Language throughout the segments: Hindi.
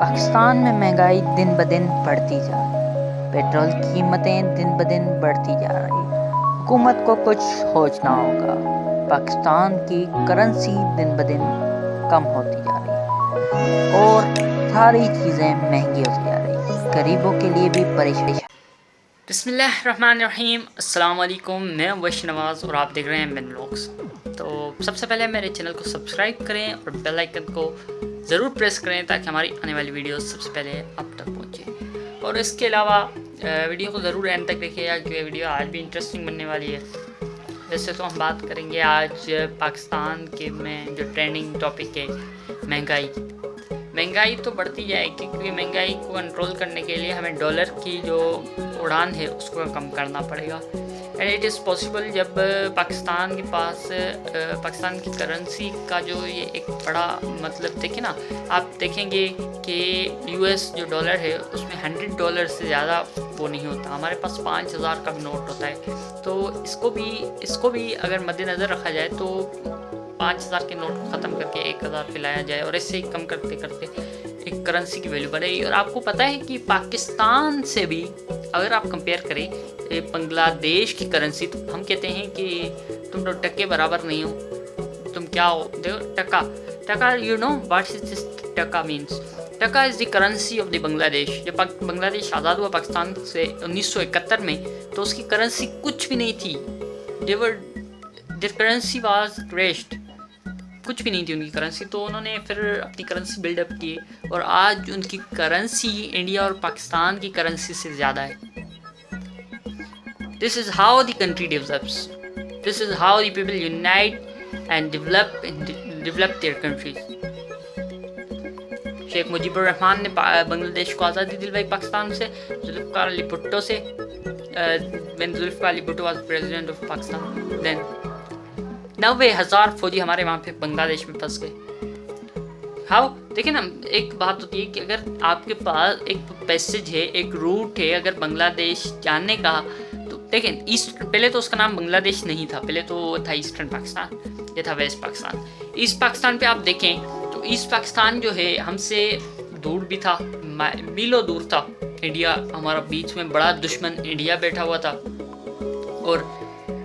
पाकिस्तान में महंगाई दिन ब दिन बढ़ती जा रही, पेट्रोल की कीमतें दिन ब दिन बढ़ती जा रही। हुकूमत को कुछ सोचना होगा। पाकिस्तान की करेंसी दिन ब दिन कम होती जा रही और सारी चीज़ें महंगी होती जा रही। गरीबों के लिए भी परेशानी। बिस्मिल्लाहिर्रहमानिर्रहीम, अस्सलाम वालेकुम। मैं वश नवाज़ और आप देख रहे हैं बिन व्लॉग्स। तो सबसे पहले मेरे चैनल को सब्सक्राइब करें और बेल आइकन को ज़रूर प्रेस करें ताकि हमारी आने वाली वीडियो सबसे पहले आप तक पहुंचे। और इसके अलावा वीडियो को ज़रूर एंड तक देखिएगा क्योंकि वीडियो आज भी इंटरेस्टिंग बनने वाली है। वैसे तो हम बात करेंगे आज पाकिस्तान के में जो ट्रेंडिंग टॉपिक है महंगाई तो बढ़ती जाएगी क्योंकि महंगाई को कंट्रोल करने के लिए हमें डॉलर की जो उड़ान है उसको कम करना पड़ेगा। एंड इट इज़ पॉसिबल जब पाकिस्तान के पास पाकिस्तान की करेंसी का जो ये एक बड़ा मतलब देखिए ना, आप देखेंगे कि यूएस जो डॉलर है उसमें $100 से ज़्यादा वो नहीं होता। हमारे पास 5,000 का भी नोट होता है। तो इसको भी अगर मद्देनज़र रखा जाए तो 5,000 के नोट को ख़त्म करके 1,000 पे लाया जाए और ऐसे ही कम करते करते एक करेंसी की वैल्यू बढ़ेगी। और आपको पता है कि पाकिस्तान से भी अगर आप कंपेयर करें बांग्लादेश की करेंसी, तो हम कहते हैं कि तुम तो टके बराबर नहीं हो, तुम क्या हो। देखो टका you know what is this टका मीन्स। टका is the currency of the Bangladesh. जब बांग्लादेश आज़ाद हुआ पाकिस्तान से 1971 में, तो उसकी करेंसी कुछ भी नहीं थी। देयर करेंसी वाज क्रेश्ड, कुछ भी नहीं थी उनकी करेंसी। तो उन्होंने फिर अपनी करेंसी बिल्डअप की और आज उनकी करेंसी इंडिया और पाकिस्तान की करेंसी से ज़्यादा है। This is how the country develops, this is how the people unite and develop their countries. Sheikh Mujibur Rahman ने बांग्लादेश को आज़ादी दिलवाई पाकिस्तान से, जुल्फ़िकार अली भुट्टो से। when Zulfikar Ali Bhutto was president of Pakistan, then 90,000 फौजी हमारे वहाँ पे बांग्लादेश में फंस गए। हाउ देखिए ना, एक बात होती है कि अगर आपके पास एक पैसेज है, एक रूट है अगर बांग्लादेश जाने का, तो देखें ईस्ट, पहले तो उसका नाम बांग्लादेश नहीं था, पहले तो था ईस्टर्न पाकिस्तान, ये था वेस्ट पाकिस्तान। ईस्ट पाकिस्तान पे आप देखें तो ईस्ट पाकिस्तान जो है हमसे दूर भी था, मीलों दूर था। इंडिया, हमारा बीच में बड़ा दुश्मन इंडिया बैठा हुआ था। और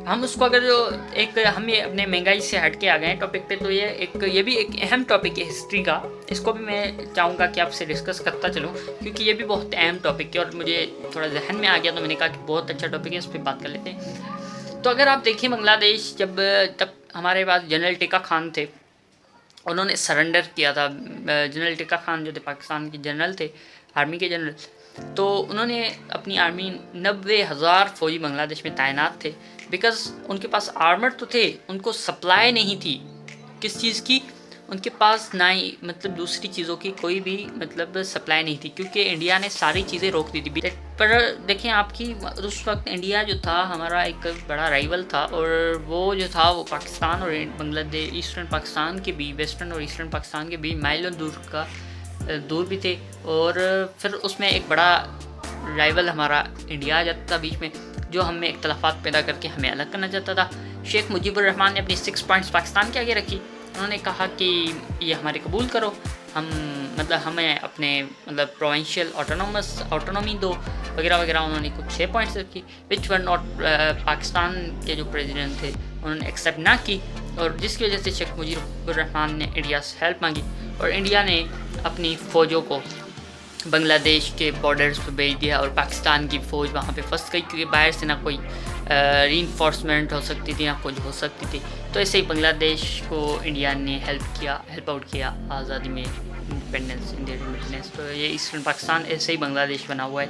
हम उसको अगर जो एक हम ये अपने महंगाई से हट के आ गए टॉपिक पे, तो ये भी एक अहम टॉपिक है हिस्ट्री का। इसको भी मैं चाहूँगा कि आपसे डिस्कस करता चलूँ क्योंकि ये भी बहुत अहम टॉपिक है और मुझे थोड़ा जहन में आ गया, तो मैंने कहा कि बहुत अच्छा टॉपिक है, इस पर बात कर लेते हैं। तो अगर आप देखिए बांग्लादेश तब हमारे पास जनरल टिक्का खान थे, उन्होंने सरेंडर किया था। जनरल टिक्का खान जो थे पाकिस्तान के जनरल थे, आर्मी के जनरल, तो उन्होंने अपनी आर्मी 90,000 फौजी बांग्लादेश में तैनात थे। बिकॉज उनके पास आर्मर तो थे, उनको सप्लाई नहीं थी किस चीज़ की, उनके पास ना ही मतलब दूसरी चीज़ों की कोई भी मतलब सप्लाई नहीं थी क्योंकि इंडिया ने सारी चीज़ें रोक दी थी। पर देखें आपकी उस वक्त इंडिया जो था हमारा एक बड़ा राइवल था और वो जो था वो पाकिस्तान और बांग्लादेश, ईस्टर्न पाकिस्तान के भी, वेस्टर्न और ईस्टर्न पाकिस्तान के भी माइलों दूर भी थे। और फिर उसमें एक बड़ा राइवल हमारा इंडिया आ जाता था बीच में, जो हमें इख्तलाफात पैदा करके हमें अलग करना चाहता था। शेख मुजीबुर रहमान ने अपनी 6 पॉइंट्स पाकिस्तान के आगे रखी। उन्होंने कहा कि ये हमारे कबूल करो, हम मतलब हमें अपने मतलब प्रोविंशियल ऑटोनॉमी दो वगैरह वगैरह। उन्होंने कुछ 6 पॉइंट्स रखी विच वर नॉट पाकिस्तान के जो प्रेसिडेंट थे उन्होंने एक्सेप्ट ना की, और जिसकी वजह से शेख मुजीबुर रहमान ने इंडिया से हेल्प मांगी और इंडिया ने अपनी फ़ौजों को बांग्लादेश के बॉर्डर्स पर भेज दिया और पाकिस्तान की फ़ौज वहाँ पे फंस गई क्योंकि बाहर से ना कोई रीइंफोर्समेंट हो सकती थी ना कुछ हो सकती थी। तो ऐसे ही बांग्लादेश को इंडिया ने हेल्प आउट किया आज़ादी में, इंडिपेंडेंस। तो ये ईस्टर्न पाकिस्तान ऐसे ही बांग्लादेश बना हुआ है।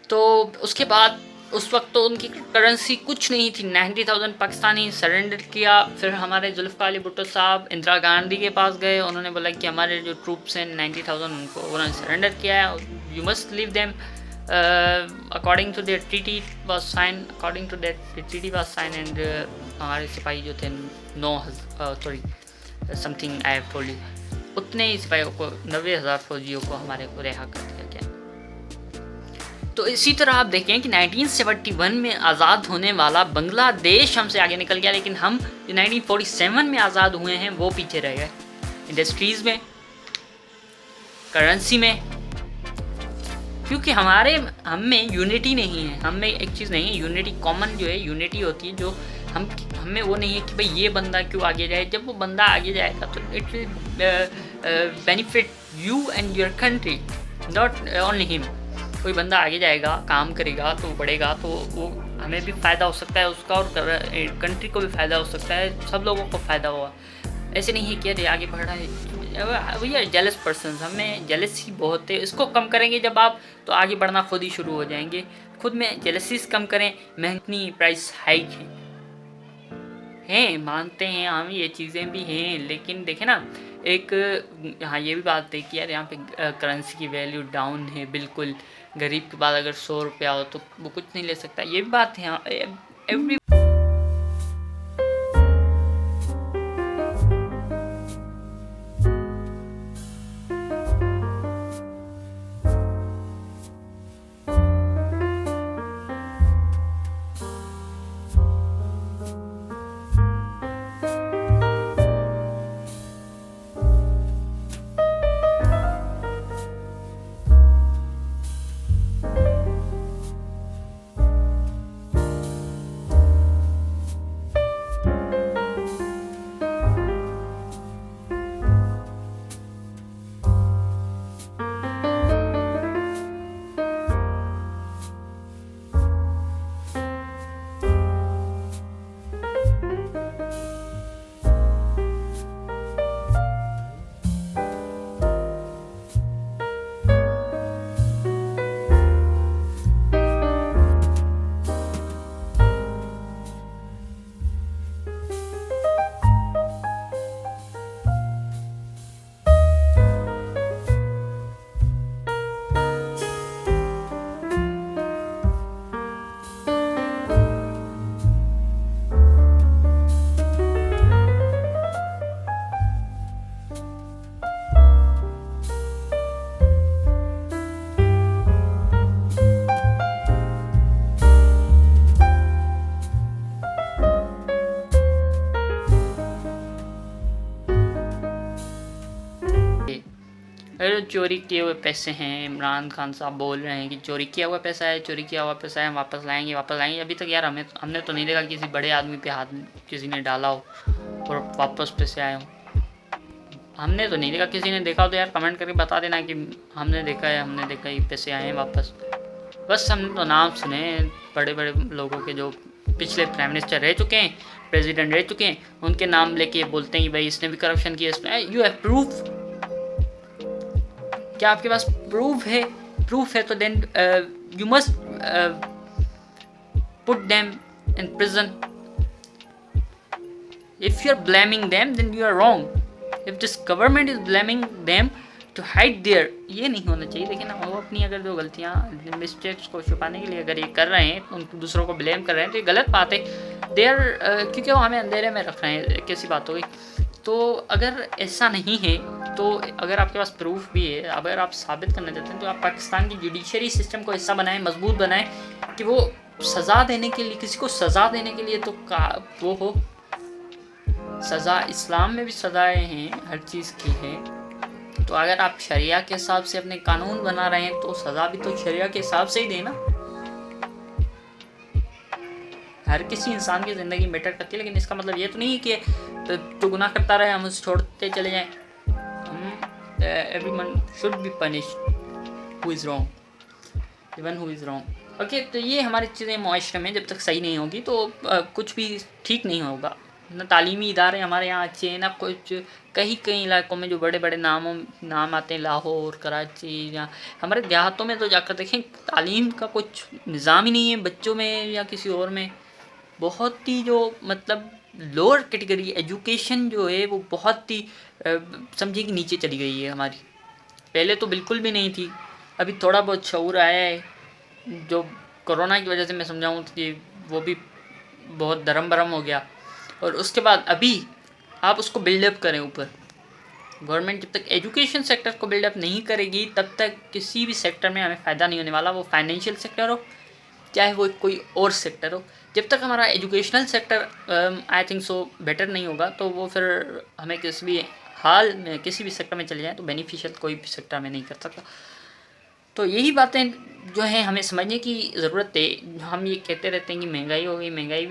तो उसके बाद उस वक्त तो उनकी करेंसी कुछ नहीं थी, 90,000 पाकिस्तानी सरेंडर किया। फिर हमारे जुल्फ़िकार अली भुट्टो साहब इंदिरा गांधी के पास गए, उन्होंने बोला कि हमारे जो ट्रूप्स हैं 90,000 उनको उन्होंने सरेंडर किया है, you must leave them according to that treaty was sign, and हमारे सिपाही जो थे 9 something I have told you, उतने ही सिपाहियों को 90,000 फौजियों को हमारे को रिहा कर दिया गया। तो इसी तरह आप देखें कि 1971 में आज़ाद होने वाला बांग्लादेश हमसे आगे निकल गया, लेकिन हम जो 1947 में आज़ाद हुए हैं वो पीछे रह गए। इंडस्ट्रीज़ में करेंसी में, क्योंकि हम में यूनिटी नहीं है, हम में एक चीज़ नहीं है यूनिटी, कॉमन जो है यूनिटी होती है, जो हमें वो नहीं है कि भाई ये बंदा क्यों आगे जाए। जब वो बंदा आगे जाएगा तो it will benefit you and your country, not only him. कोई बंदा आगे जाएगा, काम करेगा तो बढ़ेगा, तो वो हमें भी फ़ायदा हो सकता है उसका, और कंट्री को भी फ़ायदा हो सकता है, सब लोगों को फ़ायदा होगा। ऐसे नहीं है कि अरे आगे बढ़ रहा है, वी आर जेलस पर्सन, हमें जेलसी बहुत है। इसको कम करेंगे जब आप, तो आगे बढ़ना खुद ही शुरू हो जाएंगे। खुद में जेलसीज कम करें। महंगी प्राइस हाइक हैं, मानते हैं हम, ये चीज़ें भी हैं, लेकिन देखें ना, एक हाँ ये भी बात है कि यार यहाँ पे करेंसी की वैल्यू डाउन है बिल्कुल। गरीब के पास अगर 100 रुपया हो तो वो कुछ नहीं ले सकता, ये भी बात है। एवरी अरे चोरी किए हुए पैसे हैं, इमरान खान साहब बोल रहे हैं कि चोरी किया हुआ पैसा है, चोरी किया हुआ पैसा है, हम वापस लाएंगे वापस लाएंगे। अभी तक यार हमने तो नहीं देखा किसी बड़े आदमी पे हाथ किसी ने डाला हो और वापस पैसे आए हो। हमने तो नहीं देखा, किसी ने देखा हो तो यार कमेंट करके बता देना कि हमने देखा है, हमने देखा ये पैसे आए हैं वापस। बस हमने तो नाम सुने बड़े बड़े लोगों के, जो पिछले प्राइम मिनिस्टर रह चुके हैं, प्रेसिडेंट रह चुके हैं, उनके नाम लेके बोलते हैं कि भाई इसने भी करप्शन किया, इसने। You have proof? क्या आपके पास प्रूफ है? प्रूफ है तो then you must put them in prison. If you are blaming them then you are wrong. If this government is blaming them to hide their, ये नहीं होना चाहिए। देखिए ना, वो अपनी अगर जो गलतियाँ, मिस्टेक्स को छुपाने के लिए अगर ये कर रहे हैं, उनको दूसरों को ब्लेम कर रहे हैं, तो ये गलत बात है। देयर क्योंकि वो हमें अंधेरे में रख रहे हैं, कैसी बात हो गई। तो अगर ऐसा नहीं है, तो अगर आपके पास प्रूफ भी है, अगर आप साबित करना चाहते हैं, तो आप पाकिस्तान की जुडिशरी सिस्टम को ऐसा बनाएं, मजबूत बनाएं कि वो सज़ा देने के लिए, किसी को सज़ा देने के लिए तो वो हो सज़ा। इस्लाम में भी सज़ाएँ हैं, हर चीज़ की है। तो अगर आप शरिया के हिसाब से अपने कानून बना रहे हैं, तो सज़ा भी तो शरिया के हिसाब से ही देना। हर किसी इंसान की ज़िंदगी मैटर करती है, लेकिन इसका मतलब ये तो नहीं है कि जो गुनाह करता रहे हम उसे छोड़ते चले जाएं। Everyone should be punished who is wrong, even who is wrong. Okay, तो ये हमारी चीज़ें माशरे में जब तक सही नहीं होगी तो कुछ भी ठीक नहीं होगा। ना तालीमी इदारे हमारे यहाँ अच्छे हैं, ना कुछ। कई इलाकों में जो बड़े बड़े नाम आते हैं, लाहौर, कराची, या हमारे देहातों में तो जाकर देखें, तालीम का कुछ निज़ाम ही नहीं है बच्चों में या किसी और में। बहुत ही जो मतलब लोअर कैटेगरी एजुकेशन जो है वो बहुत ही समझिए कि नीचे चली गई है हमारी। पहले तो बिल्कुल भी नहीं थी, अभी थोड़ा बहुत शऊर आया है, जो कोरोना की वजह से मैं समझाऊँ कि वो भी बहुत दरम बरम हो गया। और उसके बाद अभी आप उसको बिल्डअप करें ऊपर। गवर्नमेंट जब तक एजुकेशन सेक्टर को बिल्डअप नहीं करेगी, तब तक किसी भी सेक्टर में हमें फ़ायदा नहीं होने वाला, वो फाइनेंशियल सेक्टर हो चाहे वो कोई और सेक्टर हो। जब तक हमारा educational sector I think so better नहीं होगा, तो वो फिर हमें किसी भी हाल में किसी भी सेक्टर में चले जाएँ तो बेनिफिशियल कोई भी सेक्टर में नहीं कर सकता। तो यही बातें जो हैं हमें समझने की ज़रूरत है। हम ये कहते रहते हैं कि महंगाई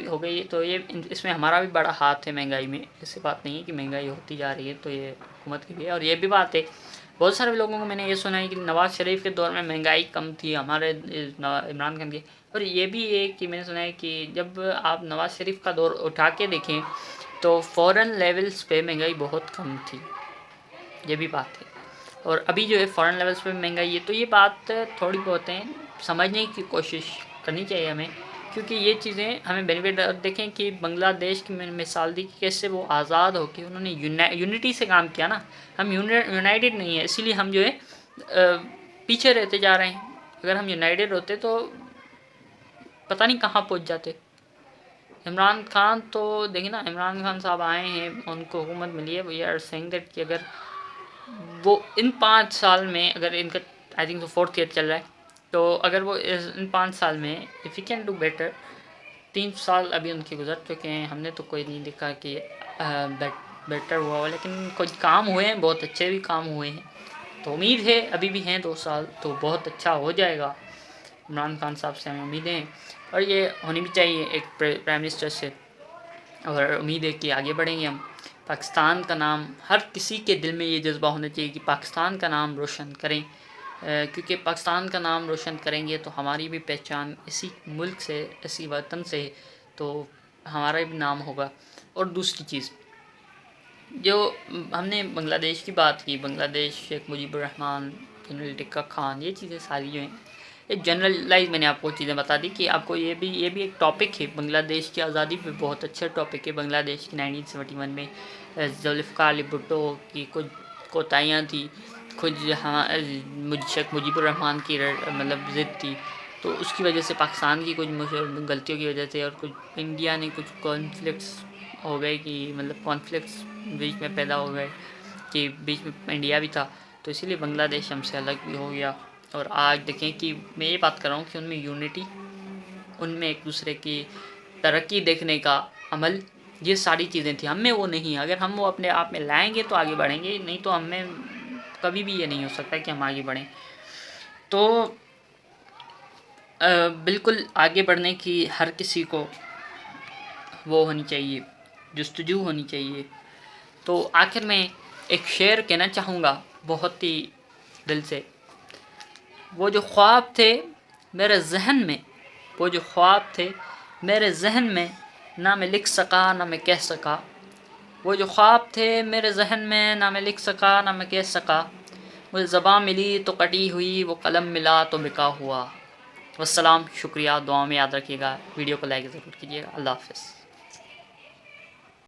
हो गई, तो ये इसमें हमारा भी बड़ा हाथ है महंगाई में। ऐसी बात नहीं है कि महंगाई होती जा रही है तो ये हुकूमत की भी है। और ये भी बात है, बहुत सारे लोगों को मैंने ये सुना है कि नवाज़ शरीफ के दौर में महंगाई कम थी हमारे इमरान खान के। और ये भी है कि मैंने सुना है कि जब आप नवाज़ शरीफ का दौर उठा के देखें तो फ़ॉरेन लेवल्स पे महंगाई बहुत कम थी, ये भी बात है। और अभी जो है फ़ॉरेन लेवल्स पे महंगाई है, तो ये बात थोड़ी बहुत है समझने की कोशिश करनी चाहिए हमें, क्योंकि ये चीज़ें हमें बेनिफिट। देखें कि बांग्लादेश की मैंने मिसाल दी कि कैसे वो आज़ाद होकर उन्होंने यूनिटी से काम किया ना। हम यूनाइटेड नहीं है, इसीलिए हम जो है पीछे रहते जा रहे हैं। अगर हम यूनाइटेड होते तो पता नहीं कहाँ पहुँच जाते। इमरान खान तो देखिए ना, इमरान खान साहब आए हैं, उनको हुकूमत मिली है। वी आर सेइंग दैट कि अगर वो इन 5 साल में, अगर इनका आई थिंक तो 4th ईयर चल रहा है, तो अगर वो इन 5 साल में if you can do better. 3 साल अभी उनके गुजर चुके हैं, हमने तो कोई नहीं देखा कि बेटर हुआ हो, लेकिन कुछ काम हुए हैं, बहुत अच्छे भी काम हुए हैं। तो उम्मीद है अभी भी हैं 2 साल तो बहुत अच्छा हो जाएगा। इमरान खान साहब से हमें उम्मीदें हैं और ये होनी भी चाहिए एक प्राइम मिनिस्टर से। और उम्मीद है कि आगे बढ़ेंगे हम। पाकिस्तान का नाम, हर किसी के दिल में ये जज्बा होना चाहिए कि पाकिस्तान का नाम रोशन करें, क्योंकि पाकिस्तान का नाम रोशन करेंगे तो हमारी भी पहचान इसी मुल्क से, इसी वतन से, तो हमारा भी नाम होगा। और दूसरी चीज़, जो हमने बांग्लादेश की बात की, बांग्लादेश, शेख मुजीबुर रहमान, जनरल टिक्का खान, ये चीज़ें सारी जो हैं, एक जनरलाइज मैंने आपको चीज़ें बता दी कि आपको ये भी एक टॉपिक है। बांग्लादेश की आज़ादी पे बहुत अच्छा टॉपिक है। बांग्लादेश की 1971 में जुल्फ़िकार अली भुट्टो की कुछ कोताहियाँ थी, खुद शेख मुजीबुर रहमान की मतलब ज़िद थी, तो उसकी वजह से पाकिस्तान की कुछ गलतियों की वजह से और कुछ इंडिया ने कुछ कॉन्फ्लिक्ट्स हो गए कि मतलब कॉन्फ्लिक्ट्स बीच में पैदा हो गए कि बीच में इंडिया भी था, तो इसीलिए बांग्लादेश हमसे अलग भी हो गया। और आज देखें कि मैं ये बात कर रहा हूँ कि उनमें यूनिटी, उनमें एक दूसरे की तरक्की देखने का अमल, ये सारी चीज़ें थी। हमें वो नहीं, अगर हम वो अपने आप में लाएंगे तो आगे बढ़ेंगे, नहीं तो हमें कभी भी ये नहीं हो सकता कि हम आगे बढ़ें। तो बिल्कुल आगे बढ़ने की हर किसी को वो होनी चाहिए, जुस्तजू होनी चाहिए। तो आखिर में एक शेर कहना चाहूँगा बहुत ही दिल से। वो जो ख्वाब थे मेरे जहन में, वो जो ख्वाब थे मेरे जहन में, ना मैं लिख सका ना मैं कह सका। वो जो ख्वाब थे मेरे जहन में, ना मैं लिख सका ना मैं कह सका। मुझे ज़बां मिली तो कटी हुई, वो कलम मिला तो बिका हुआ। वस्सलाम, शुक्रिया, दुआ में याद रखिएगा, वीडियो को लाइक ज़रूर कीजिएगा। अल्लाह हाफ़िज़।